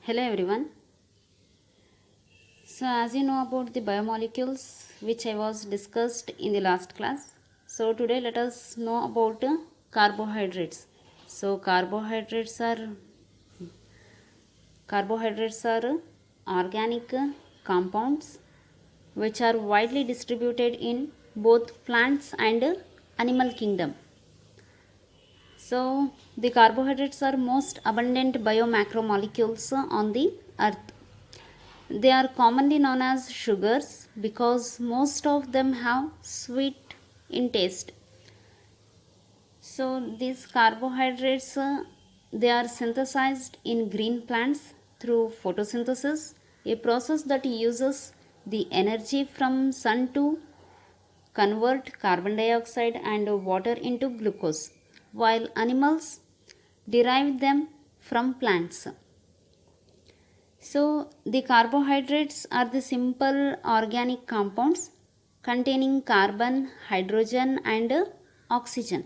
Hello everyone. So as you know about the biomolecules which I was discussed in the last class. So today let us know about carbohydrates. So carbohydrates are organic compounds which are widely distributed in both plants and animal kingdom. So the carbohydrates are most abundant biomacromolecules on the earth. They are commonly known as sugars because most of them have sweet in taste. So these carbohydrates they are synthesized in green plants through photosynthesis, a process that uses the energy from sun to convert carbon dioxide and water into glucose, while animals derive them from plants. So, the carbohydrates are the simple organic compounds containing carbon, hydrogen, and oxygen.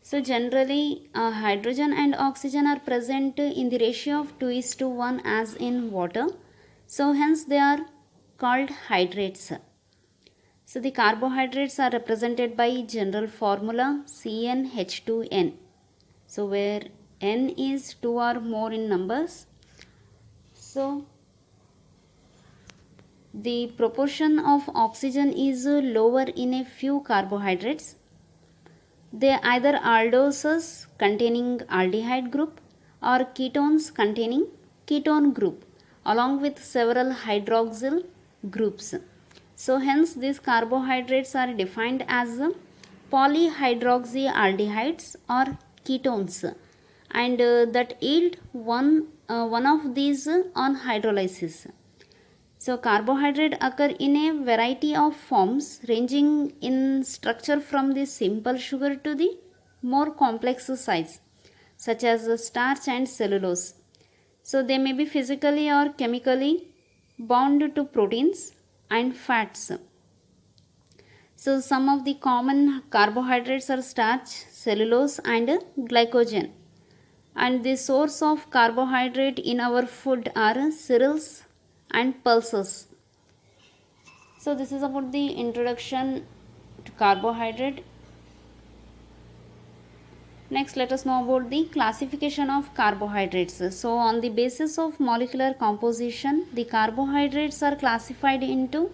So, generally, hydrogen and oxygen are present in the ratio of 2 is to 1 as in water. So, hence, they are called hydrates. So, the carbohydrates are represented by general formula CnH2n. So, where N is 2 or more in numbers. So, the proportion of oxygen is lower in a few carbohydrates. They are either aldoses containing aldehyde group or ketones containing ketone group along with several hydroxyl groups. So hence these carbohydrates are defined as polyhydroxyaldehydes or ketones and that yield one of these on hydrolysis. So carbohydrate occur in a variety of forms ranging in structure from the simple sugar to the more complex size such as starch and cellulose. So they may be physically or chemically bound to proteins and fats. So some of the common carbohydrates are starch, cellulose and glycogen. And the source of carbohydrate in our food are cereals and pulses. So this is about the introduction to carbohydrate. Next let us know about the classification of carbohydrates. So on the basis of molecular composition, the carbohydrates are classified into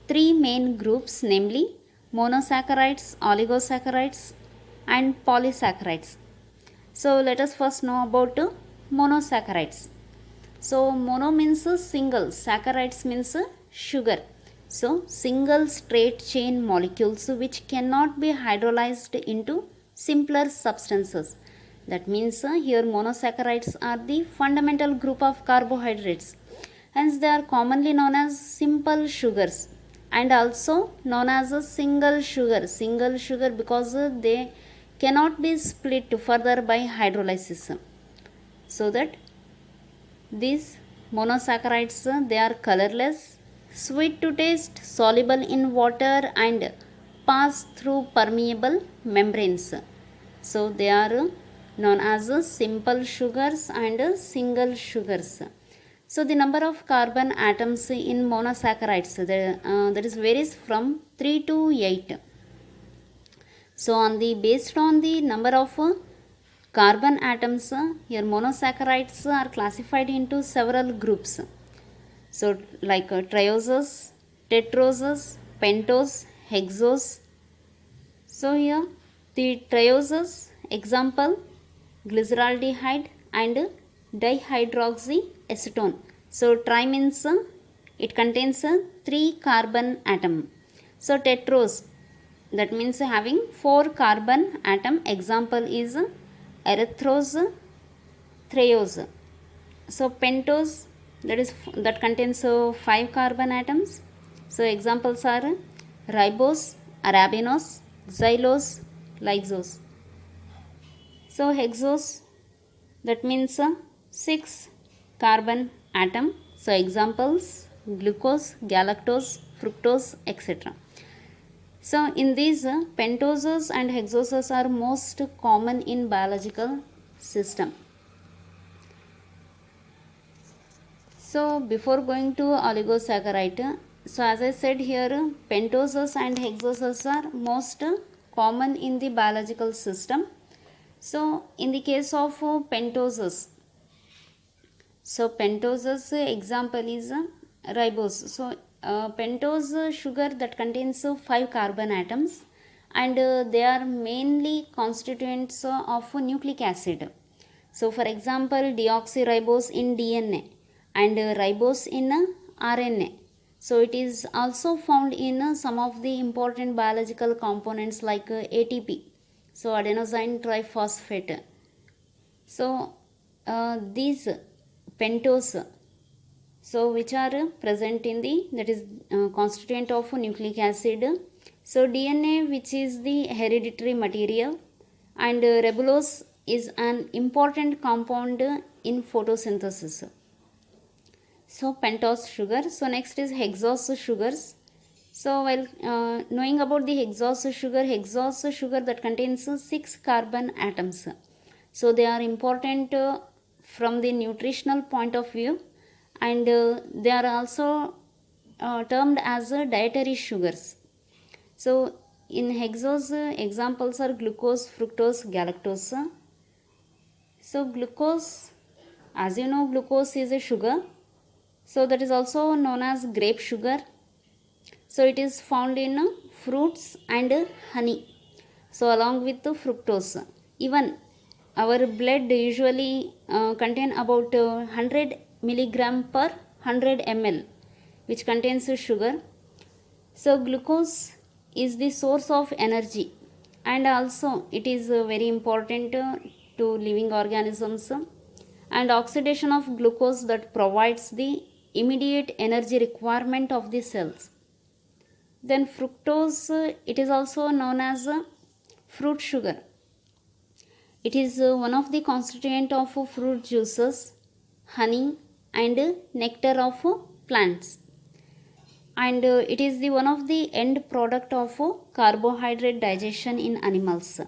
three main groups, namely monosaccharides, oligosaccharides and polysaccharides. So let us first know about monosaccharides. So mono means single, saccharides means sugar. So single straight chain molecules which cannot be hydrolyzed into simpler substances. That means here monosaccharides are the fundamental group of carbohydrates. Hence they are commonly known as simple sugars and also known as a single sugar because they cannot be split further by hydrolysis. So that these monosaccharides they are colorless, sweet to taste, soluble in water and pass through permeable membranes. So they are known as simple sugars and single sugars. So the number of carbon atoms in monosaccharides that is varies from 3 to 8. So based on the number of carbon atoms, here monosaccharides are classified into several groups. So like trioses, tetroses, pentose, hexose. So here the trioses example glyceraldehyde and dihydroxyacetone. So tri means it contains 3 carbon atom. So tetrose that means having 4 carbon atom example is erythrose, threose. So pentose that contains 5 carbon atoms. So examples are ribose, arabinose, xylose, lysose. So hexose that means 6 carbon atom. So examples glucose, galactose, fructose, etc. So in these pentoses and hexoses are most common in biological system. So before going to oligosaccharide, so as I said here, pentoses and hexoses are most common in the biological system. So in the case of pentoses, so pentoses example is ribose. So pentose sugar that contains 5 carbon atoms, and they are mainly constituents of nucleic acid. So for example, deoxyribose in DNA and ribose in RNA. So it is also found in some of the important biological components like ATP, so adenosine triphosphate. So these pentose, so which are present in the, that is constituent of nucleic acid. So DNA, which is the hereditary material, and ribulose is an important compound in photosynthesis. So pentose sugar. So next is hexose sugars. So while knowing about the hexose sugar that contains 6 carbon atoms. So they are important from the nutritional point of view, and they are also termed as dietary sugars. So in hexose, examples are glucose, fructose, galactose. So glucose, as you know, glucose is a sugar, so that is also known as grape sugar. So it is found in fruits and honey, so along with the fructose. Even our blood usually contain about 100 milligram per 100 ml, which contains sugar. So glucose is the source of energy, and also it is very important to living organisms, and oxidation of glucose that provides the immediate energy requirement of the cells. Then fructose, it is also known as fruit sugar. It is one of the constituent of fruit juices, honey, and nectar of plants, and it is the one of the end product of carbohydrate digestion in animals.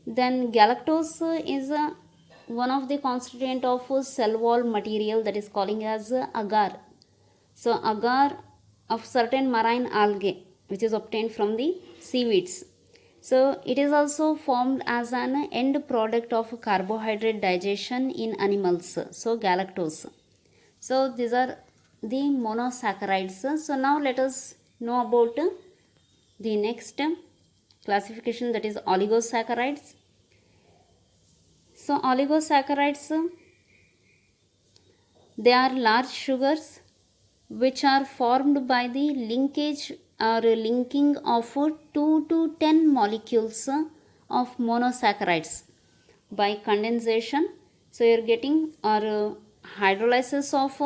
Then galactose is one of the constituent of cell wall material, that is calling as agar. So agar of certain marine algae, which is obtained from the seaweeds. So it is also formed as an end product of carbohydrate digestion in animals, so galactose. So these are the monosaccharides. So now let us know about the next classification, that is oligosaccharides. So oligosaccharides, they are large sugars which are formed by the linkage or linking of 2 to 10 molecules of monosaccharides by condensation. So you are getting or hydrolysis of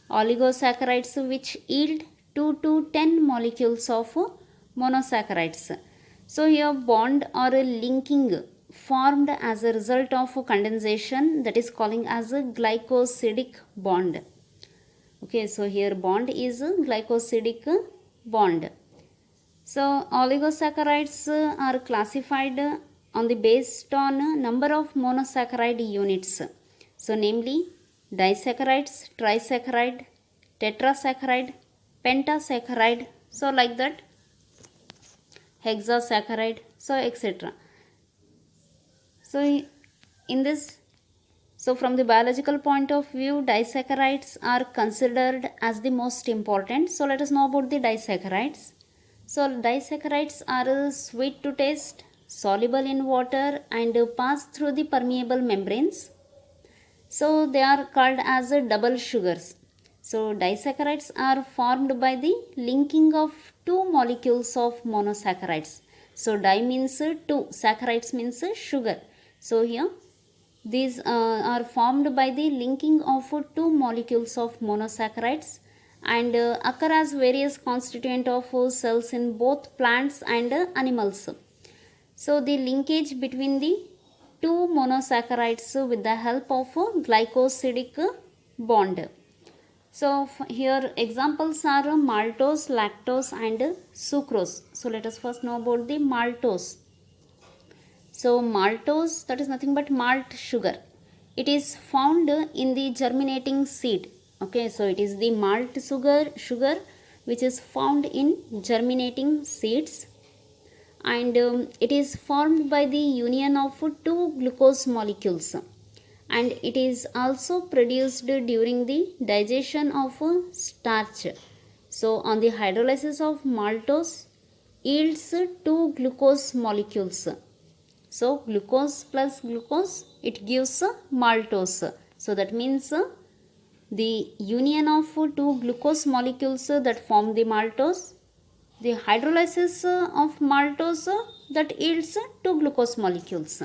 oligosaccharides which yield 2 to 10 molecules of monosaccharides. So here bond or linking formed as a result of condensation, that is calling as a glycosidic bond. Okay, so here bond is a glycosidic bond. So oligosaccharides are classified on the based on number of monosaccharide units. So namely disaccharides, trisaccharide, tetrasaccharide, pentasaccharide, so like that, hexasaccharide, so etc. So in this, so from the biological point of view, disaccharides are considered as the most important. So let us know about the disaccharides. So disaccharides are sweet to taste, soluble in water, and pass through the permeable membranes. So they are called as double sugars. So disaccharides are formed by the linking of 2 molecules of monosaccharides. So di means 2, saccharides means sugar. So here these are formed by the linking of 2 molecules of monosaccharides, and occur as various constituent of cells in both plants and animals. So the linkage between the 2 monosaccharides with the help of a glycosidic bond. So here examples are maltose, lactose, and sucrose. So let us first know about the maltose. So maltose, that is nothing but malt sugar. It is found in the germinating seed. Okay, so it is the malt sugar which is found in germinating seeds, and it is formed by the union of two glucose molecules, and it is also produced during the digestion of starch. So on the hydrolysis of maltose yields two glucose molecules. So glucose plus glucose, it gives maltose. So that means the union of two glucose molecules that form the maltose, the hydrolysis of maltose that yields two glucose molecules.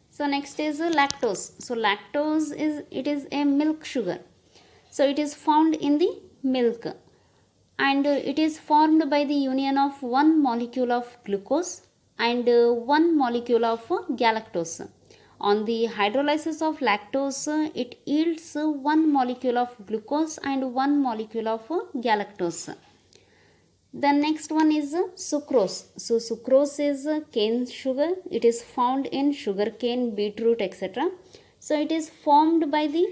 So next is lactose. So lactose is a milk sugar. So it is found in the milk, and it is formed by the union of one molecule of glucose and one molecule of galactose. On the hydrolysis of lactose, it yields one molecule of glucose and one molecule of galactose. The next one is sucrose. So sucrose is cane sugar. It is found in sugarcane, beetroot, etc. So it is formed by the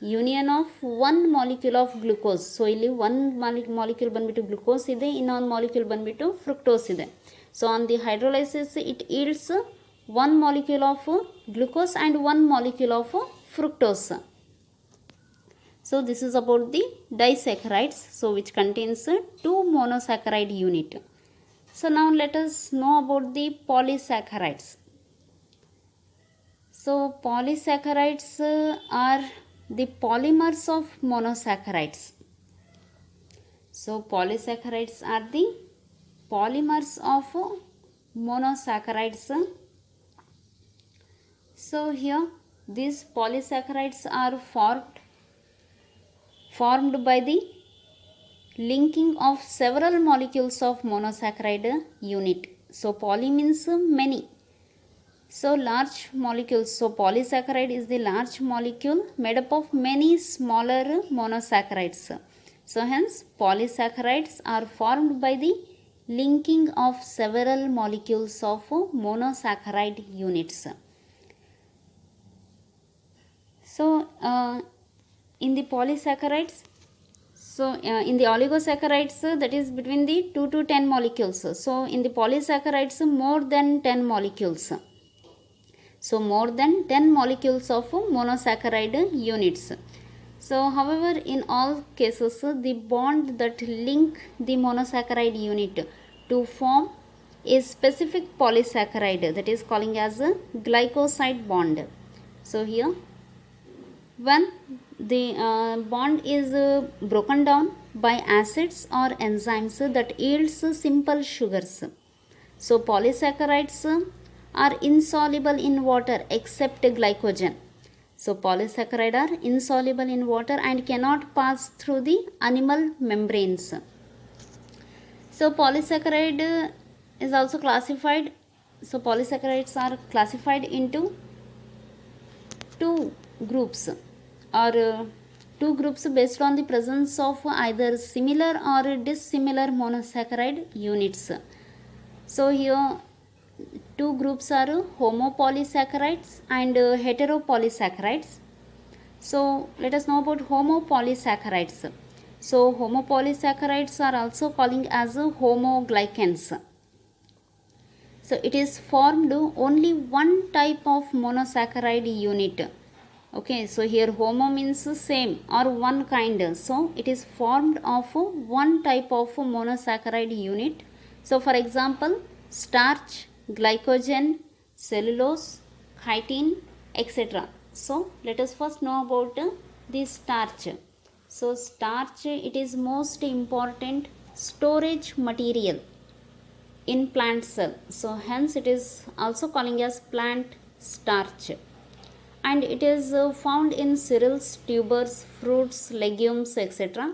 union of one molecule of glucose. So ಇಲ್ಲಿ one molecule ಬಂದ್ಬಿಟ್ಟು glucose ಇದೆ, ಇನ್ನೊಂದು molecule ಬಂದ್ಬಿಟ್ಟು fructose ಇದೆ. So on the hydrolysis it yields one molecule of glucose and one molecule of fructose. So this is about the disaccharides, so which contains two monosaccharide unit. So now let us know about the polysaccharides. So polysaccharides are the polymers of monosaccharides. So polysaccharides are the polymers of monosaccharides. So here these polysaccharides are formed by the linking of several molecules of monosaccharide unit. So poly means many. So large molecules. So polysaccharide is the large molecule made up of many smaller monosaccharides. So hence polysaccharides are formed by the linking of several molecules of monosaccharide units. So in the polysaccharides, so in the oligosaccharides, that is between the 2 to 10 molecules. So in the polysaccharides, more than 10 molecules. So more than 10 molecules of monosaccharide units. So however, in all cases, the bond that link the monosaccharide unit to form a specific polysaccharide, that is calling as a glycoside bond. So here, when the bond is broken down by acids or enzymes that yields simple sugars. So polysaccharides are insoluble in water except glycogen. So polysaccharides are insoluble in water and cannot pass through the animal membranes. So polysaccharide is also classified. So polysaccharides are classified into two groups, or two groups based on the presence of either similar or dissimilar monosaccharide units. So here two groups are homopolysaccharides and heteropolysaccharides. So let us know about homopolysaccharides. So homopolysaccharides are also calling as homoglycans. So it is formed only one type of monosaccharide unit. Okay, so here homo means same or one kind. So it is formed of one type of monosaccharide unit. So for example, starch, glycogen, cellulose, chitin, etc. So let us first know about the starch. So starch, it is most important storage material in plant cell. So hence it is also calling as plant starch, and it is found in cereals, tubers, fruits, legumes, etc.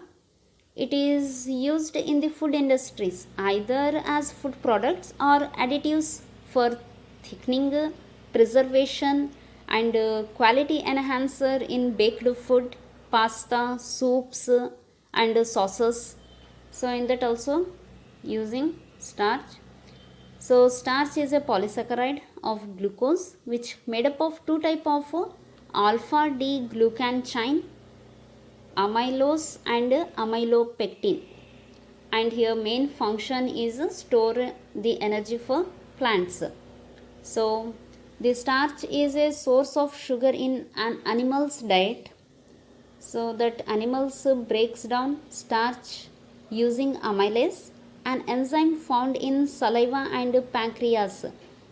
It is used in the food industries either as food products or additives for thickening, preservation, and quality enhancer in baked food, pasta, soups, and sauces. So in that also using starch. So starch is a polysaccharide of glucose which made up of two type of alpha D glucan chain, amylose and amylopectin. And here main function is store the energy for plants. So the starch is a source of sugar in an animal's diet, so that animals breaks down starch using amylase, an enzyme found in saliva and pancreas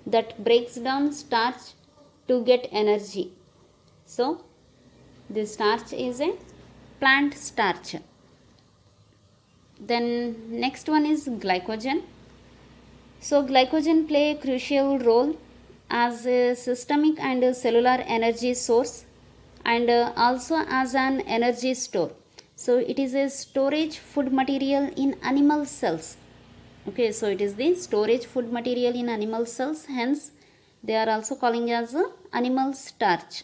that breaks down starch to get energy. So the starch is a plant starch. Then next one is glycogen. So glycogen play a crucial role as a systemic and cellular energy source, and also as an energy store. So it is a storage food material in animal cells. Okay, so it is the storage food material in animal cells, hence they are also calling as animal starch.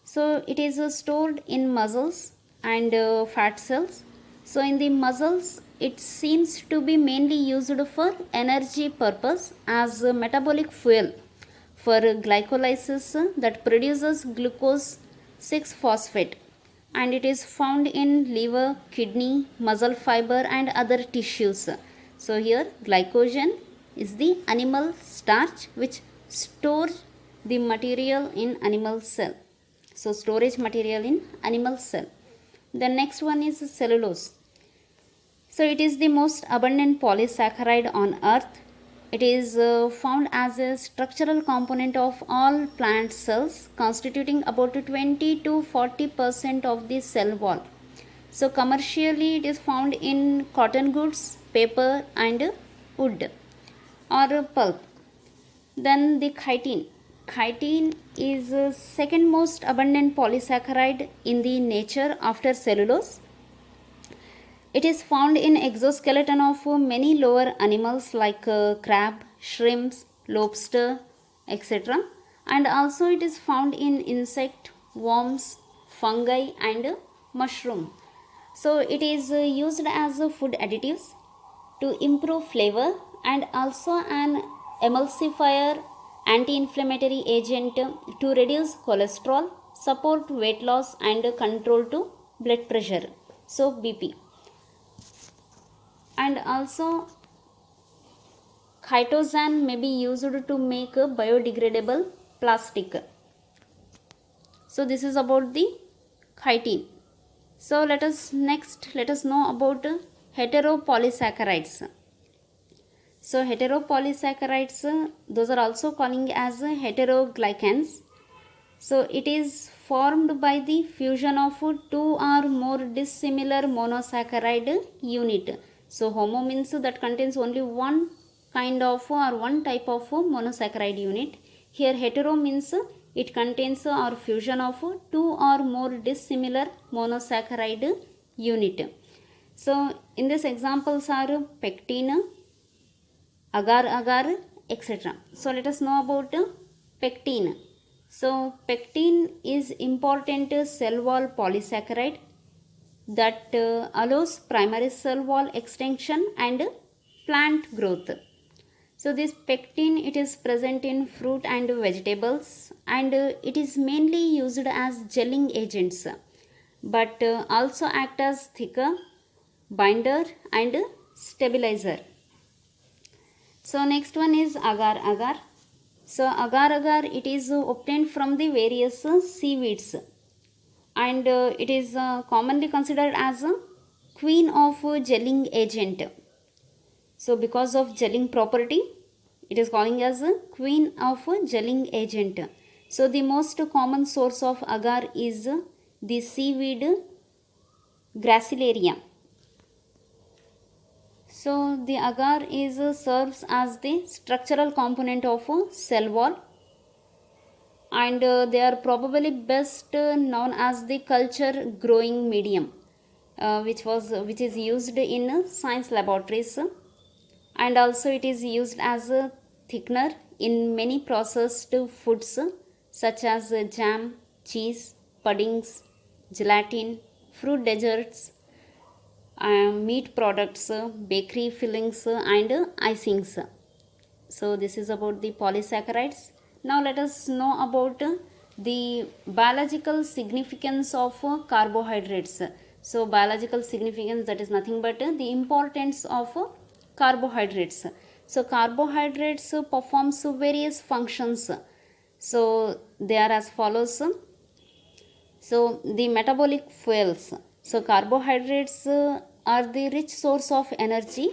So it is stored in muscles and fat cells. So in the muscles it seems to be mainly used for energy purpose as a metabolic fuel for glycolysis that produces glucose 6-phosphate, and it is found in liver, kidney, muscle fiber and other tissues. So here glycogen is the animal starch which stores the material in animal cell. So storage material in animal cell. The next one is cellulose. So it is the most abundant polysaccharide on earth. It is found as a structural component of all plant cells, constituting about 20 to 40% of the cell wall. So commercially it is found in cotton goods, paper and wood or pulp. Then the chitin. Chitin is second most abundant polysaccharide in the nature after cellulose. It is found in exoskeleton of many lower animals like crab, shrimps, lobster, etc. And also it is found in insect, worms, fungi and mushroom. So it is used as food additives to improve flavor, and also an emulsifier, anti-inflammatory agent to reduce cholesterol, support weight loss and control to blood pressure, so BP. And also chitosan may be used to make a biodegradable plastic. So this is about the chitin. So let us know about heteropolysaccharides. So heteropolysaccharides, those are also calling as heteroglycans. So it is formed by the fusion of two or more dissimilar monosaccharide unit. So homo means that contains only one kind of or one type of monosaccharide unit. Here hetero means it contains or fusion of two or more dissimilar monosaccharide unit. So in this examples are pectin, agar agar, etc. So let us know about pectin. So pectin is important cell wall polysaccharide that allows primary cell wall extension and plant growth. So this pectin, it is present in fruit and vegetables, and it is mainly used as gelling agents, but also act as thicker, binder and stabilizer. So next one is agar agar. So agar agar, it is obtained from the various seaweeds, and it is commonly considered as a queen of gelling agent. So because of gelling property, it is calling as a queen of gelling agent. So the most common source of agar is the seaweed Gracilaria. So the agar is serves as the structural component of a cell wall, and they are probably best known as the culture growing medium, which is used in science laboratories, and also it is used as a thickener in many processed foods such as jam, cheese, puddings, gelatin, fruit desserts, meat products, bakery fillings and icings. So this is about the polysaccharides. Now let us know about the biological significance of carbohydrates. So biological significance, that is nothing but the importance of carbohydrates. So carbohydrates performs various functions. So they are as follows. So the metabolic fuels. So carbohydrates are the rich source of energy,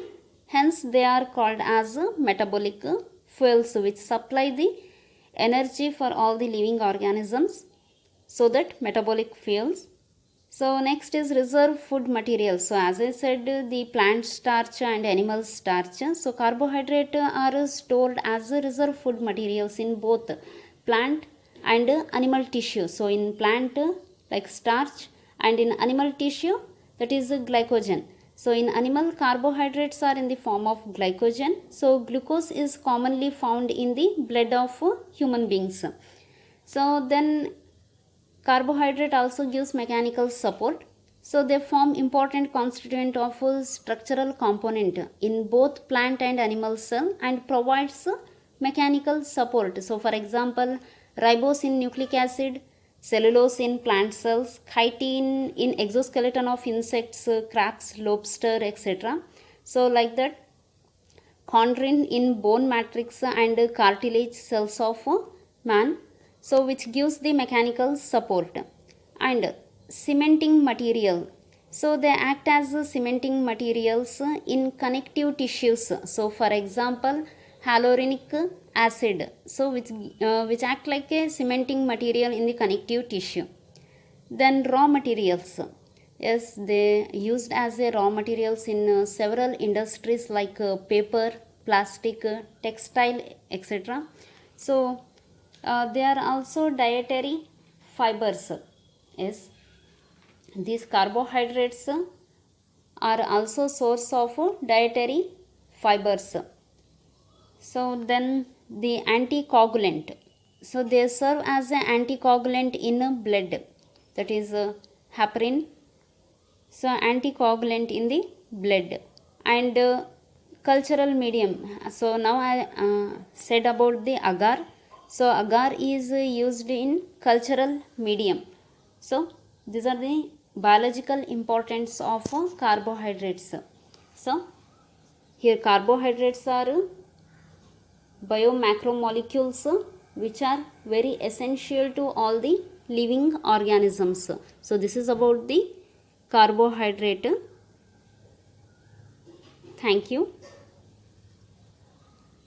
hence they are called as metabolic fuels, which supply the energy for all the living organisms, so that metabolic fuels. So next is reserve food materials. So as I said, the plant starch and animal starch. So carbohydrate are stored as reserve food materials in both plant and animal tissue. So in plant like starch, and in animal tissue that is glycogen. So in animal, carbohydrates are in the form of glycogen. So glucose is commonly found in the blood of human beings. So then carbohydrate also gives mechanical support. So they form important constituent of a structural component in both plant and animal cell and provides mechanical support. So for example, ribose in nucleic acid, cellulose in plant cells, chitin in exoskeleton of insects, crabs, lobster, etc. So like that, chondrin in bone matrix and cartilage cells of man, so which gives the mechanical support. And cementing material, so they act as cementing materials in connective tissues. So for example, hyaluronic acid, so which act like a cementing material in the connective tissue. Then raw materials, yes, they used as a raw materials in several industries like paper, plastic, textile, etc. So they are also dietary fibers. Yes, these carbohydrates are also source of dietary fibers. So then the anticoagulant, so they serve as an anticoagulant in blood, that is heparin. So anticoagulant in the blood. And cultural medium, so now I said about the agar. So agar is used in cultural medium. So these are the biological importance of carbohydrates. So here carbohydrates are biomacromolecules which are very essential to all the living organisms. So this is about the carbohydrate. Thank you.